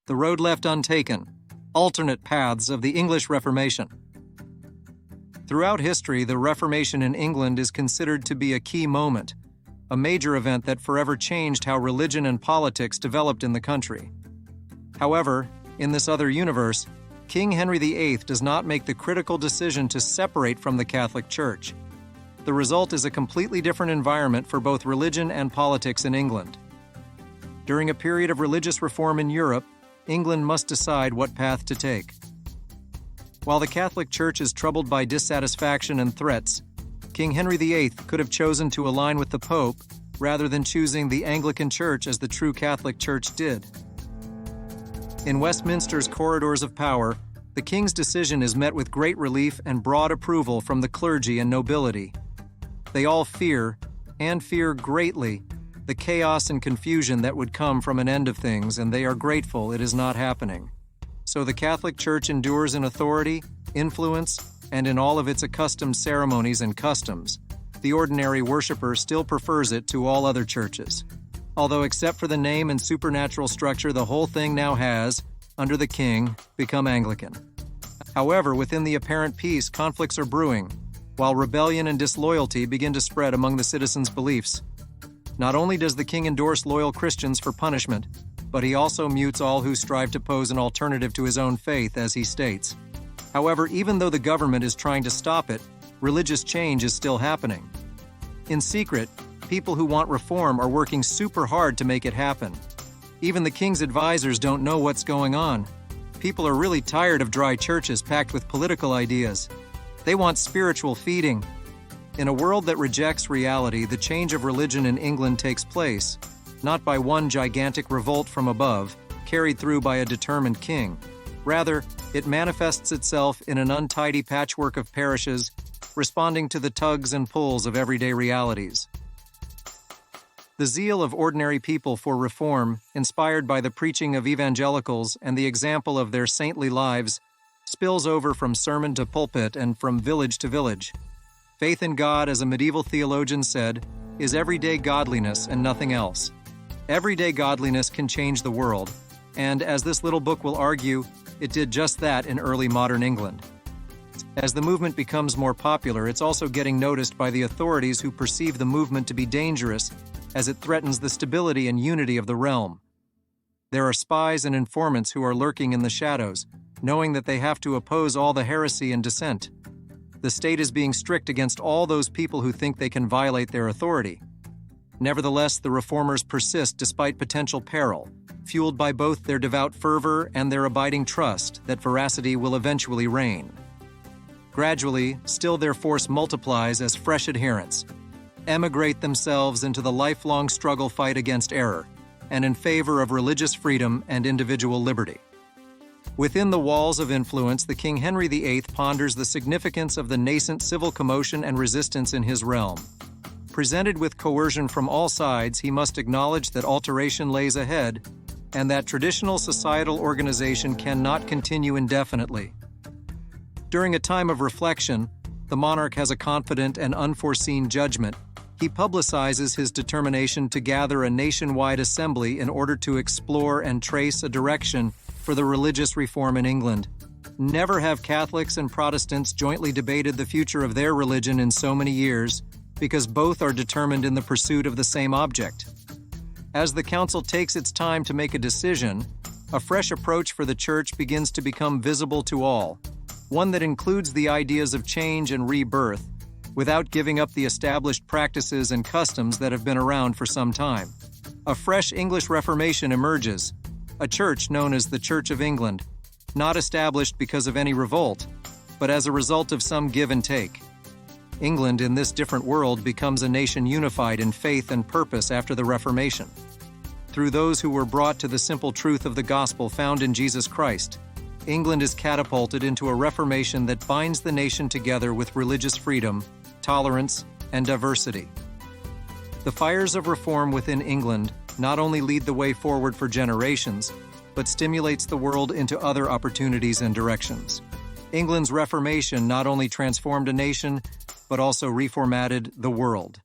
The Road Left Untaken, Alternate Paths of the English Reformation. Throughout history, the Reformation in England is considered to be a key moment, a major event that forever changed how religion and politics developed in the country. However, in this other universe, King Henry VIII does not make the critical decision to separate from the Catholic Church. The result is a completely different environment for both religion and politics in England. During a period of religious reform in Europe, England must decide what path to take. While the Catholic Church is troubled by dissatisfaction and threats, King Henry VIII could have chosen to align with the Pope rather than choosing the Anglican Church as the true Catholic Church did. In Westminster's corridors of power, the King's decision is met with great relief and broad approval from the clergy and nobility. They all fear, and fear greatly, the chaos and confusion that would come from an end of things, and they are grateful it is not happening. So the Catholic Church endures in authority, influence, and in all of its accustomed ceremonies and customs. The ordinary worshiper still prefers it to all other churches. Although except for the name and supernatural structure, the whole thing now has, under the King, become Anglican. However, within the apparent peace, conflicts are brewing, while rebellion and disloyalty begin to spread among the citizens' beliefs. Not only does the King endorse loyal Christians for punishment, but he also mutes all who strive to pose an alternative to his own faith, as he states. However, even though the government is trying to stop it, religious change is still happening. In secret, people who want reform are working super hard to make it happen. Even the King's advisors don't know what's going on. People are really tired of dry churches packed with political ideas. They want spiritual feeding. In a world that rejects reality, the change of religion in England takes place, not by one gigantic revolt from above, carried through by a determined king. Rather, it manifests itself in an untidy patchwork of parishes, responding to the tugs and pulls of everyday realities. The zeal of ordinary people for reform, inspired by the preaching of evangelicals and the example of their saintly lives, spills over from sermon to pulpit and from village to village. Faith in God, as a medieval theologian said, is everyday godliness and nothing else. Everyday godliness can change the world, and as this little book will argue, it did just that in early modern England. As the movement becomes more popular, it's also getting noticed by the authorities who perceive the movement to be dangerous as it threatens the stability and unity of the realm. There are spies and informants who are lurking in the shadows, knowing that they have to oppose all the heresy and dissent. The state is being strict against all those people who think they can violate their authority. Nevertheless, the reformers persist despite potential peril, fueled by both their devout fervor and their abiding trust that veracity will eventually reign. Gradually, still their force multiplies as fresh adherents emigrate themselves into the lifelong struggle fight against error and in favor of religious freedom and individual liberty. Within the walls of influence, the King Henry VIII ponders the significance of the nascent civil commotion and resistance in his realm. Presented with coercion from all sides, he must acknowledge that alteration lays ahead and that traditional societal organization cannot continue indefinitely. During a time of reflection, the monarch has a confident and unforeseen judgment. He publicizes his determination to gather a nationwide assembly in order to explore and trace a direction for the religious reform in England. Never have Catholics and Protestants jointly debated the future of their religion in so many years, because both are determined in the pursuit of the same object. As the council takes its time to make a decision, a fresh approach for the Church begins to become visible to all, one that includes the ideas of change and rebirth, without giving up the established practices and customs that have been around for some time. A fresh English Reformation emerges, a church known as the Church of England, not established because of any revolt, but as a result of some give and take. England in this different world becomes a nation unified in faith and purpose after the Reformation. Through those who were brought to the simple truth of the gospel found in Jesus Christ, England is catapulted into a reformation that binds the nation together with religious freedom, tolerance, and diversity. The fires of reform within England not only lead the way forward for generations, but stimulates the world into other opportunities and directions. England's Reformation not only transformed a nation, but also reformatted the world.